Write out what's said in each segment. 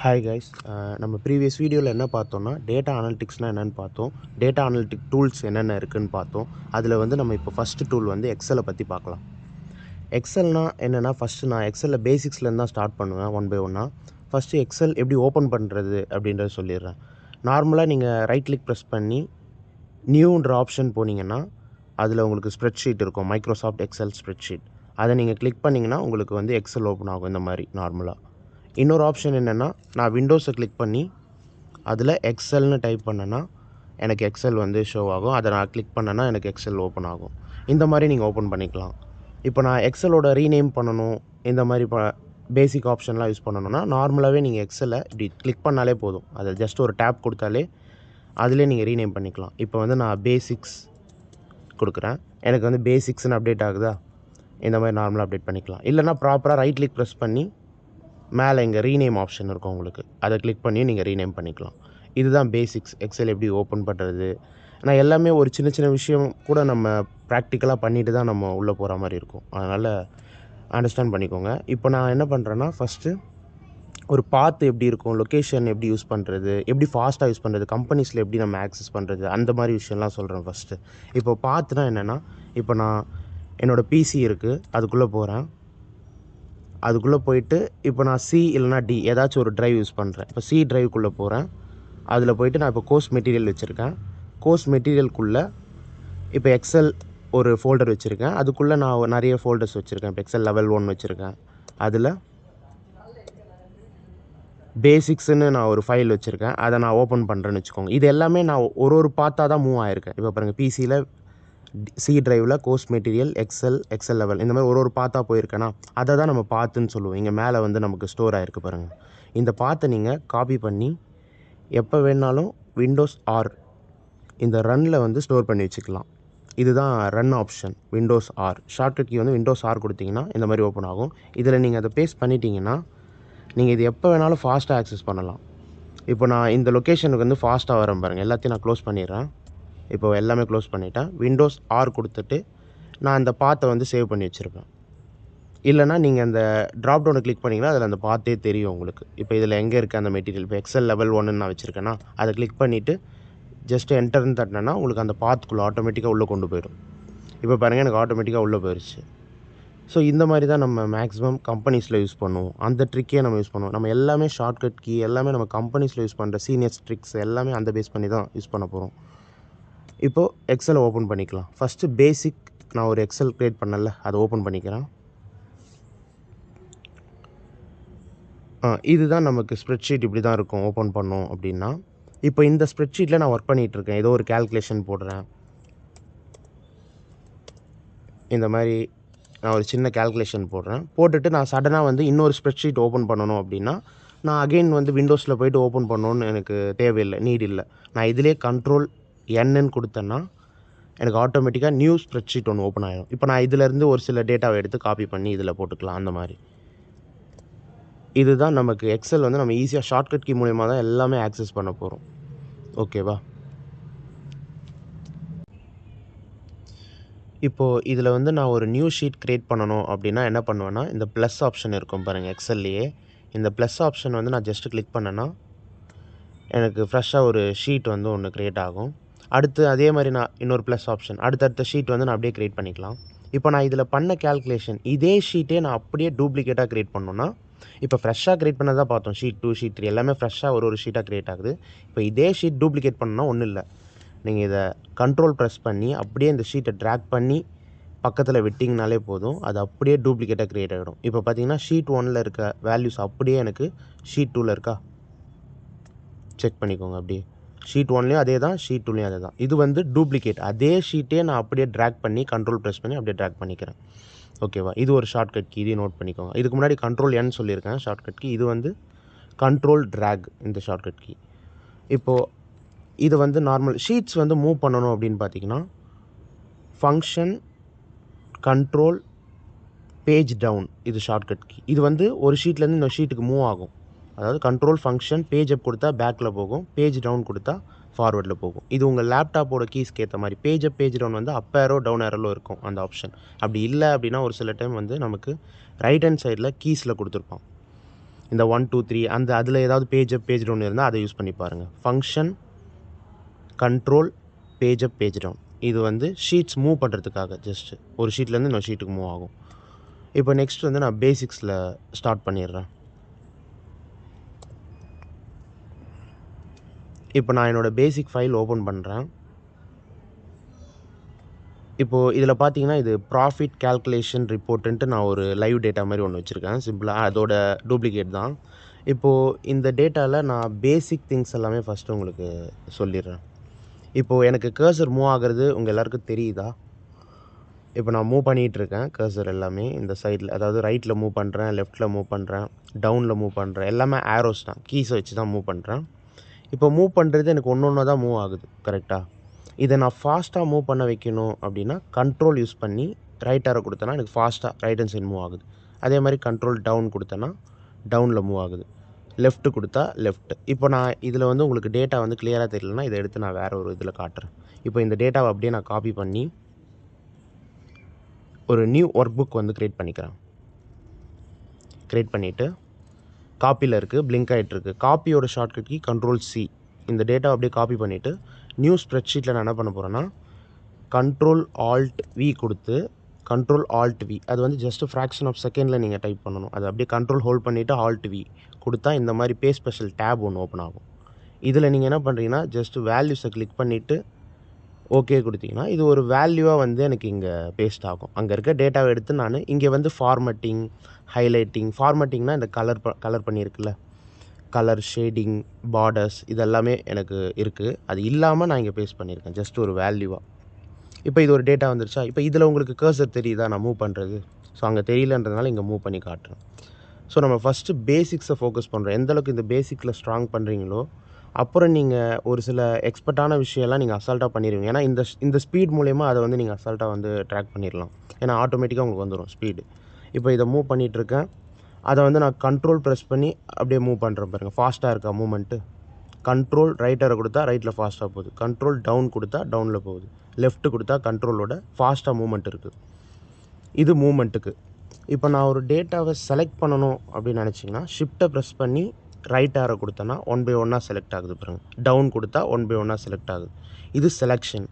Hi guys. நம்ம previous வீடியோவில் என்ன பார்த்தோம்னா டேட்டா அனலிட்டிக்ஸ்னால் என்னென்னு பார்த்தோம். டேட்டா அனலிட்டிக் டூல்ஸ் என்னென்ன இருக்குதுன்னு பார்த்தோம். அதில் வந்து நம்ம இப்போ ஃபஸ்ட்டு டூல் வந்து எக்ஸலை பற்றி பார்க்கலாம். எக்ஸல்னால் என்னென்னா, ஃபஸ்ட்டு நான் எக்ஸலில் பேசிக்ஸ்லேருந்து தான் ஸ்டார்ட் பண்ணுவேன் ஒன் பை ஒன்னாக. ஃபஸ்ட்டு எக்ஸல் எப்படி ஓப்பன் பண்ணுறது அப்படின்றத சொல்லிடுறேன். நார்மலாக நீங்கள் ரைட் கிளிக் ப்ரெஸ் பண்ணி நியூன்ற ஆப்ஷன் போனீங்கன்னா அதில் உங்களுக்கு ஸ்ப்ரெட்ஷீட் இருக்கும், மைக்ரோசாஃப்ட் எக்ஸல் ஸ்ப்ரெட்ஷீட். அதை நீங்கள் கிளிக் பண்ணிங்கன்னா உங்களுக்கு வந்து எக்ஸல் ஓப்பன் ஆகும் இந்த மாதிரி நார்மலாக. இன்னொரு ஆப்ஷன் என்னென்னா, நான் விண்டோஸை கிளிக் பண்ணி அதில் எக்ஸல்னு டைப் பண்ணேன்னா எனக்கு எக்ஸல் வந்து ஷோ ஆகும். அதை நான் கிளிக் பண்ணேன்னா எனக்கு எக்ஸல் ஓப்பன் ஆகும். இந்த மாதிரி நீங்கள் ஓப்பன் பண்ணிக்கலாம். இப்போ நான் எக்ஸலோட ரீநேம் பண்ணணும், இந்த மாதிரி பேசிக் ஆப்ஷன்லாம் யூஸ் பண்ணணும்னா நார்மலாகவே நீங்கள் எக்ஸலை இப்படி கிளிக் பண்ணாலே போதும். அதை ஜஸ்ட் ஒரு டேப் கொடுத்தாலே அதிலே நீங்கள் ரீநேம் பண்ணிக்கலாம். இப்போ வந்து நான் பேசிக்ஸ் கொடுக்குறேன், எனக்கு வந்து பேசிக்ஸ்னு அப்டேட் ஆகுதா, இந்த மாதிரி நார்மலாக அப்டேட் பண்ணிக்கலாம். இல்லைனா ப்ராப்பராக ரைட் கிளிக் ப்ரெஸ் பண்ணி மேலே இங்கே ரீநேம் ஆப்ஷன் இருக்கும் உங்களுக்கு, அதை கிளிக் பண்ணி நீங்கள் ரீநேம் பண்ணிக்கலாம். இதுதான் பேசிக்ஸ், எக்ஸல் எப்படி ஓப்பன் பண்ணுறது. ஆனால் எல்லாமே ஒரு சின்ன சின்ன விஷயம் கூட நம்ம ப்ராக்டிக்கலாக பண்ணிட்டு தான் நம்ம உள்ளே போகிற மாதிரி இருக்கும். அதனால் அண்டர்ஸ்டாண்ட் பண்ணிக்கோங்க. இப்போ நான் என்ன பண்ணுறேன்னா, ஃபஸ்ட்டு ஒரு பாத் எப்படி இருக்கும், லொக்கேஷன் எப்படி யூஸ் பண்ணுறது, எப்படி ஃபாஸ்ட்டாக யூஸ் பண்ணுறது, கம்பெனிஸில் எப்படி நம்ம ஆக்சஸ் பண்ணுறது, அந்த மாதிரி விஷயம்லாம் சொல்கிறேன் ஃபஸ்ட்டு. இப்போ பாத்துனா என்னென்னா, இப்போ நான் என்னோடய பிசி இருக்குது, அதுக்குள்ளே போகிறேன். அதுக்குள்ளே போயிட்டு இப்போ நான் சி இல்லைனா டி ஏதாச்சும் ஒரு ட்ரைவ் யூஸ் பண்ணுறேன். இப்போ சி ட்ரைவுக்குள்ளே போகிறேன். அதில் போயிட்டு நான் இப்போ கோர்ஸ் மெட்டீரியல் வச்சுருக்கேன். கோர்ஸ் மெட்டீரியலுக்குள்ளே இப்போ எக்ஸல் ஒரு ஃபோல்டர் வச்சுருக்கேன். அதுக்குள்ளே நான் நிறைய ஃபோல்டர்ஸ் வச்சுருக்கேன். இப்போ எக்ஸல் லெவல் 1 வச்சுருக்கேன். அதில் பேசிக்ஸ்ன்னு நான் ஒரு ஃபைல் வச்சுருக்கேன். அதை நான் ஓப்பன் பண்ணுறேன்னு வச்சுக்கோங்க. இது எல்லாமே நான் ஒரு பார்த்தா தான் மூவ் ஆகிருக்கேன். இப்போ பாருங்கள், பிசியில் சி ட்ரைவில் கோர்ஸ் மெட்டீரியல், எக்ஸல் லெவல், இந்த மாதிரி ஒரு பாத்தாக போயிருக்கேன்னா அதை தான் நம்ம பாத்துன்னு சொல்லுவோம். இங்கே மேலே வந்து நமக்கு ஸ்டோர் ஆகிருக்கு பாருங்கள். இந்த பாத்தை நீங்கள் காப்பி பண்ணி எப்போ வேணாலும் விண்டோஸ் ஆர் இந்த ரன்னில் வந்து ஸ்டோர் பண்ணி வச்சுக்கலாம். இதுதான் run option. Windows R shortcut key வந்து விண்டோஸ் ஆர் கொடுத்தீங்கன்னா இந்த மாதிரி ஓப்பன் ஆகும். இதில் நீங்கள் அதை பேஸ்ட் பண்ணிட்டீங்கன்னா நீங்கள் இது எப்போ வேணாலும் ஃபாஸ்ட்டாக ஆக்சஸ் பண்ணலாம். இப்போ நான் இந்த லொக்கேஷனுக்கு வந்து ஃபாஸ்ட்டாக வரேன் பாருங்கள். எல்லாத்தையும் நான் க்ளோஸ் பண்ணிடுறேன். இப்போ எல்லாமே க்ளோஸ் பண்ணிட்டேன். விண்டோஸ் ஆர் கொடுத்துட்டு நான் அந்த பாத்தை வந்து சேவ் பண்ணி வச்சுருப்பேன். இல்லைனா நீங்கள் அந்த ட்ராப் டவுனை கிளிக் பண்ணிங்கன்னா அதில் அந்த பாத்தே தெரியும் உங்களுக்கு. இப்போ இதில் எங்கே இருக்குது அந்த மெட்டீரியல், இப்போ எக்ஸல் லெவல் 1ன்னு நான் வச்சுருக்கேன்னா அதை கிளிக் பண்ணிவிட்டு ஜஸ்ட் என்டர்னு தட்டினேன்னா உங்களுக்கு அந்த பாத்துக்குள்ளே ஆட்டோமேட்டிக்காக உள்ளே கொண்டு போயிடும். இப்போ பாருங்கள், எனக்கு ஆட்டோமேட்டிக்காக உள்ளே போயிடுச்சு. ஸோ இந்த மாதிரி தான் நம்ம மேக்ஸிமம் கம்பெனிஸில் யூஸ் பண்ணுவோம். அந்த ட்ரிக்கே நம்ம யூஸ் பண்ணுவோம். நம்ம எல்லாமே ஷார்ட்கட் கீ எல்லாமே நம்ம கம்பெனிஸில் யூஸ் பண்ணுற சீனியர்ஸ் ட்ரிக்ஸ் எல்லாமே அந்த பேஸ் பண்ணி தான் யூஸ் பண்ண போகிறோம். இப்போது எக்ஸலை ஓப்பன் பண்ணிக்கலாம். ஃபஸ்ட்டு பேசிக் நான் ஒரு எக்ஸல் க்ரியேட் பண்ணல, அதை ஓப்பன் பண்ணிக்கிறேன். இதுதான் நமக்கு ஸ்ப்ரெட்ஷீட் இப்படி தான் இருக்கும் ஓப்பன் பண்ணோம் அப்படின்னா. இப்போ இந்த ஸ்ப்ரெட்ஷீட்டில் நான் ஒர்க் பண்ணிகிட்ருக்கேன். ஏதோ ஒரு கேல்குலேஷன் போடுறேன். இந்த மாதிரி நான் ஒரு சின்ன கேல்குலேஷன் போடுறேன். போட்டுட்டு நான் சடனாக வந்து இன்னொரு ஸ்ப்ரெட்ஷீட் ஓப்பன் பண்ணணும் அப்படின்னா நான் அகெயின் வந்து விண்டோஸில் போய்ட்டு ஓப்பன் பண்ணணுன்னு எனக்கு தேவையில்லை, நீட் இல்லை. நான் இதிலே கண்ட்ரோல் என்னு கொடுத்தேன்னா எனக்கு ஆட்டோமேட்டிக்காக நியூ ஸ்ப்ரெட்ஷீட் ஒன்று ஓப்பன் ஆகிடும். இப்போ நான் இதிலேருந்து ஒரு சில டேட்டாவை எடுத்து காப்பி பண்ணி இதில் போட்டுக்கலாம். அந்த மாதிரி இதுதான் நமக்கு எக்ஸல் வந்து நம்ம ஈஸியாக ஷார்ட்கட் கீ மூலிமா தான் எல்லாமே ஆக்சஸ் பண்ண போகிறோம். ஓகேவா? இப்போது இதில் வந்து நான் ஒரு நியூ ஷீட் க்ரியேட் பண்ணணும் அப்படின்னா என்ன பண்ணுவேன்னா, இந்த ப்ளஸ் ஆப்ஷன் இருக்கும் பாருங்கள் எக்ஸல்லையே. இந்த ப்ளஸ் ஆப்ஷன் வந்து நான் ஜஸ்ட்டு கிளிக் பண்ணேன்னா எனக்கு ஃப்ரெஷ்ஷாக ஒரு ஷீட் வந்து ஒன்று க்ரியேட் ஆகும். அடுத்து அதே மாதிரி நான் இன்னொரு ப்ளஸ் ஆப்ஷன் அடுத்தடுத்த ஷீட் வந்து நான் அப்படியே க்ரியேட் பண்ணிக்கலாம். இப்போ நான் இதில் பண்ண கேல்குலேஷன் இதே ஷீட்டே நான் அப்படியே டூப்ளிகேட்டாக க்ரியேட் பண்ணணுன்னா, இப்போ ஃப்ரெஷ்ஷாக க்ரியேட் பண்ணதான் பார்த்தோம். ஷீட் 2, ஷீட் 3 எல்லாமே ஃப்ரெஷ்ஷாக ஒரு ஷீட்டாக க்ரியேட் ஆகுது. இப்போ இதே ஷீட் டூப்ளிகேட் பண்ணணும்னா ஒன்றும் இல்லை. நீங்கள் இதை கண்ட்ரோல் ப்ரெஸ் பண்ணி அப்படியே இந்த ஷீட்டை ட்ராக் பண்ணி பக்கத்தில் விட்டிங்கனாலே போதும். அது அப்படியே டூப்ளிகேட்டாக க்ரியேட் ஆகிடும். இப்போ பார்த்தீங்கன்னா ஷீட் 1ல் இருக்க வேல்யூஸ் அப்படியே எனக்கு ஷீட் 2ல் இருக்கா, செக் பண்ணிக்கோங்க. அப்படியே ஷீட் 1லேயும் அதே தான், ஷீட் 2லேயும் அதே தான். இது வந்து டூப்ளிகேட். அதே ஷீட்டே நான் அப்படியே ட்ராக் பண்ணி கண்ட்ரோல் ப்ரெஸ் பண்ணி அப்படியே ட்ராக் பண்ணிக்கிறேன். ஓகேவா? இது ஒரு ஷார்ட்கட் கீ, இதையும் நோட் பண்ணிக்கோங்க. இதுக்கு முன்னாடி கண்ட்ரோல் என் சொல்லியிருக்கேன் ஷார்ட்கட் கீ. இது வந்து கண்ட்ரோல் ட்ராக் இந்த ஷார்ட்கட் கீ. இப்போது இது வந்து நார்மல் ஷீட்ஸ் வந்து மூவ் பண்ணணும் அப்படின்னு பார்த்தீங்கன்னா ஃபங்க்ஷன் கண்ட்ரோல் பேஜ் டவுன் இது ஷார்ட்கட் கீ. இது வந்து ஒரு ஷீட்லேருந்து இந்த ஷீட்டுக்கு மூவ் ஆகும். அதாவது கண்ட்ரோல் ஃபங்க்ஷன் பேஜ் அப் கொடுத்தா பேக்கில் போகும், பேஜ் டவுன் கொடுத்தா ஃபார்வர்டில் போகும். இது உங்கள் லேப்டாப்போட கீஸ்க்கு ஏற்ற மாதிரி பேஜ் அப் பேஜ் டவுன் வந்து அப் ஏரோ டவுன் ஏரோவில் இருக்கும் அந்த ஆப்ஷன். அப்படி இல்லை அப்படின்னா ஒரு சில டைம் வந்து நமக்கு ரைட் ஹேண்ட் சைடில் கீஸில் கொடுத்துருப்பான். இந்த 1 2 3 அந்த அதில் ஏதாவது பேஜ் அப் பேஜ் டவுன் இருந்தால் அதை யூஸ் பண்ணி பாருங்கள். Function control page up page down இது வந்து ஷீட்ஸ் மூவ் பண்ணுறதுக்காக ஜஸ்ட்டு ஒரு ஷீட்லேருந்து இன்னொரு ஷீட்டுக்கு மூவ் ஆகும். இப்போ நெக்ஸ்ட் வந்து நான் பேசிக்ஸில் ஸ்டார்ட் பண்ணிடுறேன். இப்போ நான் என்னோடய பேசிக் ஃபைல் ஓப்பன் பண்ணுறேன். இப்போது இதில் பார்த்தீங்கன்னா இது ப்ராஃபிட் கால்குலேஷன் ரிப்போர்ட்டுன்ட்டு நான் ஒரு லைவ் டேட்டா மாதிரி ஒன்று வச்சுருக்கேன். சிம்பிளாக அதோட டூப்ளிகேட் தான். இப்போது இந்த டேட்டாவில் நான் பேசிக் திங்ஸ் எல்லாமே ஃபஸ்ட்டு உங்களுக்கு சொல்லிடுறேன். இப்போது எனக்கு கர்சர் மூவ் ஆகிறது உங்கள் எல்லாருக்கும் தெரியுதா? இப்போ நான் மூவ் பண்ணிகிட்ருக்கேன் கர்சர் எல்லாமே இந்த சைடில், அதாவது ரைட்டில் மூவ் பண்ணுறேன், லெஃப்ட்டில் மூவ் பண்ணுறேன், டவுனில் மூவ் பண்ணுறேன், எல்லாமே ஆரோஸ் தான், கீஸை வச்சு தான் மூவ் பண்ணுறேன். இப்போ மூவ் பண்ணுறது எனக்கு ஒன்று தான் மூவ் ஆகுது கரெக்டாக. இதை நான் ஃபாஸ்ட்டாக மூவ் பண்ண வைக்கணும் அப்படின்னா கண்ட்ரோல் யூஸ் பண்ணி ரைட் ஆரோ கொடுத்தேன்னா எனக்கு ஃபாஸ்ட்டாக ரைட் ஹேண்ட் சைட் மூவ் ஆகுது. அதே மாதிரி கண்ட்ரோல் டவுன் கொடுத்தேன்னா டவுனில் மூவ் ஆகுது, லெஃப்ட்டு கொடுத்தா லெஃப்ட். இப்போ நான் இதில் வந்து உங்களுக்கு டேட்டா வந்து கிளியராக தெரியலனா இதை எடுத்து நான் வேறு ஒரு இதில் காட்டுறேன். இப்போ இந்த டேட்டாவை அப்படியே நான் காப்பி பண்ணி ஒரு நியூ ஒர்க் புக் வந்து க்ரியேட் பண்ணிக்கிறேன். க்ரியேட் பண்ணிவிட்டு காப்பியில் இருக்குது, பிளிங்க் ஆகிட்டுருக்கு. காப்பியோட ஷார்ட்கட் கீ Ctrl+C. இந்த டேட்டாவை அப்படியே காப்பி பண்ணிவிட்டு நியூ ஸ்ப்ரெட்ஷீட்டில் நான் என்ன பண்ண போகிறேன்னா Ctrl+Alt+V கொடுத்து Ctrl+Alt+V அது வந்து ஜஸ்ட் ஃப்ராக்ஷன் ஆஃப் செகண்டில் நீங்கள் டைப் பண்ணணும். அதை அப்படியே கண்ட்ரோல் ஹோல்ட் பண்ணிவிட்டு Alt+V கொடுத்தா இந்த மாதிரி பேஜ் ஸ்பெஷல் டேப் ஒன்று ஓப்பன் ஆகும். இதில் நீங்கள் என்ன பண்ணுறீங்கன்னா ஜஸ்ட் வேல்யூஸை கிளிக் பண்ணிவிட்டு ஓகே கொடுத்தீங்கன்னா இது ஒரு வேல்யூவாக வந்து எனக்கு இங்கே பேஸ்ட் ஆகும். அங்கே இருக்க டேட்டாவை எடுத்து நான் இங்கே வந்து ஃபார்மட்டிங், ஹைலைட்டிங், ஃபார்மட்டிங்னா இந்த கலர் பண்ணியிருக்குல்ல, கலர் ஷேடிங், பார்டர்ஸ் இதெல்லாமே எனக்கு இருக்குது. அது இல்லாமல் நான் இங்கே பேஸ்ட் பண்ணியிருக்கேன் ஜஸ்ட் ஒரு வேல்யூவாக. இப்போ இது ஒரு டேட்டா வந்துருச்சா? இப்போ இதில் உங்களுக்கு கர்சர் தெரியுதா நான் மூவ் பண்ணுறது? ஸோ அங்கே தெரியலன்றதுனால இங்கே மூவ் பண்ணி காட்டுறேன். ஸோ நம்ம ஃபஸ்ட்டு பேசிக்ஸை ஃபோக்கஸ் பண்ணுறோம். எந்தளவுக்கு இந்த பேசிக்கில் ஸ்ட்ராங் பண்ணுறீங்களோ அப்புறம் நீங்கள் ஒரு சில எக்ஸ்பர்ட்டான விஷயம்லாம் நீங்கள் அசால்ட்டாக பண்ணிடுவீங்க. ஏன்னா இந்த ஸ்பீட் மூலயமா அதை வந்து நீங்கள் அசால்ட்டாக வந்து ட்ராக் பண்ணிடலாம். ஏன்னா ஆட்டோமேட்டிக்காக உங்களுக்கு வந்துடும் ஸ்பீடு. இப்போ இதை மூவ் பண்ணிகிட்ருக்கேன். அதை வந்து நான் கண்ட்ரோல் ப்ரெஸ் பண்ணி அப்படியே மூவ் பண்ணுறேன் பாருங்கள். ஃபாஸ்ட்டாக இருக்கா மூவ்மெண்ட்டு? கண்ட்ரோல் ரைட் ஆரோ கொடுத்தா ரைட்டில் ஃபாஸ்ட்டாக போகுது, கண்ட்ரோல் டவுன் கொடுத்தா டவுனில் போகுது, லெஃப்ட்டு கொடுத்தா கண்ட்ரோலோட ஃபாஸ்ட்டாக மூவ்மெண்ட் இருக்குது. இது மூவ்மெண்ட்டுக்கு. இப்போ நான் ஒரு டேட்டாவை செலக்ட் பண்ணணும் அப்படின்னு நினச்சிங்கன்னா ஷிஃப்ட்டை ப்ரெஸ் பண்ணி ரைட் ஆரோ கொடுத்தேன்னா 1 by 1 செலக்ட் ஆகுது பாருங்கள். டவுன் கொடுத்தா 1 by 1 செலக்ட் ஆகுது. இது செலெக்ஷன்.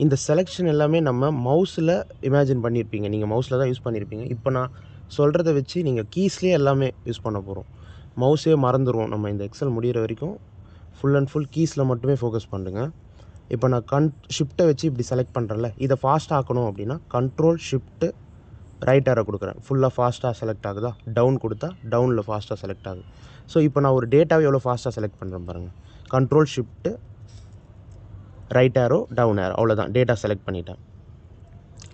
இந்த செலெக்ஷன் எல்லாமே நம்ம மவுஸில் இமேஜின் பண்ணியிருப்பீங்க. நீங்கள் மவுஸில் தான் யூஸ் பண்ணியிருப்பீங்க. இப்போ நான் சொல்கிறத வச்சு நீங்கள் கீஸ்லேயே எல்லாமே யூஸ் பண்ண போகிறோம். மவுஸே மறந்துடுவோம் நம்ம இந்த எக்ஸல் முடிகிற வரைக்கும். ஃபுல் அண்ட் ஃபுல் கீஸில் மட்டுமே ஃபோக்கஸ் பண்ணுங்கள். இப்போ நான் ஷிஃப்ட்டை வச்சு இப்படி செலக்ட் பண்ணுறேன்ல, இதை ஃபாஸ்ட் ஆக்கணும் அப்படின்னா கண்ட்ரோல் ஷிஃப்ட்டு ரைட் ஆரோ கொடுக்குறேன். ஃபுல்லாக ஃபாஸ்ட்டாக செலக்ட் ஆகுதா? டவுன் கொடுத்தா டவுனில் ஃபாஸ்ட்டாக செலக்ட் ஆகுது. ஸோ இப்போ நான் ஒரு டேட்டாவை எவ்வளோ ஃபாஸ்ட்டாக செலக்ட் பண்ணுறேன் பாருங்கள். Control shift right arrow down arrow, அவ்வளோதான் டேட்டா செலக்ட் பண்ணிட்டேன்.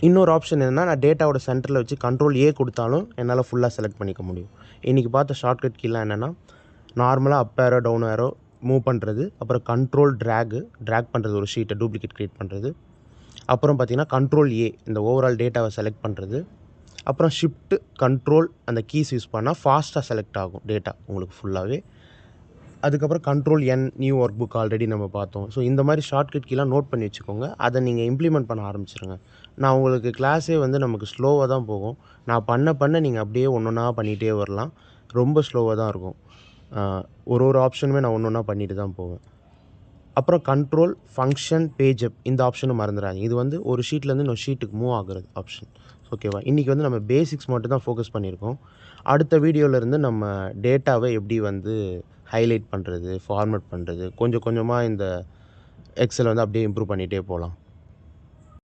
இன்னொரு ஆப்ஷன் என்னென்னா நான் டேட்டாவோட சென்டரில் வச்சு Ctrl+A கொடுத்தாலும் என்னால் ஃபுல்லாக செலக்ட் பண்ணிக்க முடியும். இன்றைக்கி பார்த்த ஷார்ட்கட் கீலாம் என்னென்னா நார்மலாக அப் ஆரோ டவுன் ஆரோ மூவ் பண்ணுறது, அப்புறம் கண்ட்ரோல் ட்ராக் பண்ணுறது, ஒரு ஷீட்டை டூப்ளிகேட் க்ரியேட் பண்ணுறது, அப்புறம் பார்த்திங்கன்னா Ctrl+A இந்த ஓவரால் டேட்டாவை செலக்ட் பண்ணுறது, அப்புறம் ஷிஃப்ட்டு கண்ட்ரோல் அந்த கீஸ் யூஸ் பண்ணால் ஃபாஸ்ட்டாக செலக்ட் ஆகும் டேட்டா உங்களுக்கு ஃபுல்லாகவே. அதுக்கப்புறம் Ctrl+N new work book already நம்ம பார்த்தோம். ஸோ இந்த மாதிரி ஷார்ட்கட் கீலாம் நோட் பண்ணி வச்சுக்கோங்க. அதை நீங்கள் இம்ப்ளிமெண்ட் பண்ண ஆரம்பிச்சிருங்க. நான் உங்களுக்கு கிளாஸே வந்து நமக்கு ஸ்லோவாக தான் போகும். நான் பண்ண நீங்கள் அப்படியே ஒன்றா பண்ணிகிட்டே வரலாம். ரொம்ப ஸ்லோவாக தான் இருக்கும். ஒரு ஆப்ஷனுமே நான் ஒன்றா பண்ணிட்டு தான் போவேன். அப்புறம் கண்ட்ரோல் ஃபங்க்ஷன் பேஜ் அப் இந்த ஆப்ஷனும் மறந்துடாதீங்க. இது வந்து ஒரு ஷீட்லேருந்து இன்னொரு ஷீட்டுக்கு மூவ் ஆகுறது ஆப்ஷன். ஓகேவா? இன்றைக்கி வந்து நம்ம பேசிக்ஸ் மட்டும் தான் ஃபோக்கஸ் பண்ணியிருக்கோம். அடுத்த வீடியோவிலேருந்து நம்ம டேட்டாவை எப்படி வந்து ஹைலைட் பண்ணுறது, ஃபார்மேட் பண்ணுறது, கொஞ்சம் கொஞ்சமாக இந்த எக்ஸலை வந்து அப்படியே இம்ப்ரூவ் பண்ணிகிட்டே போகலாம்.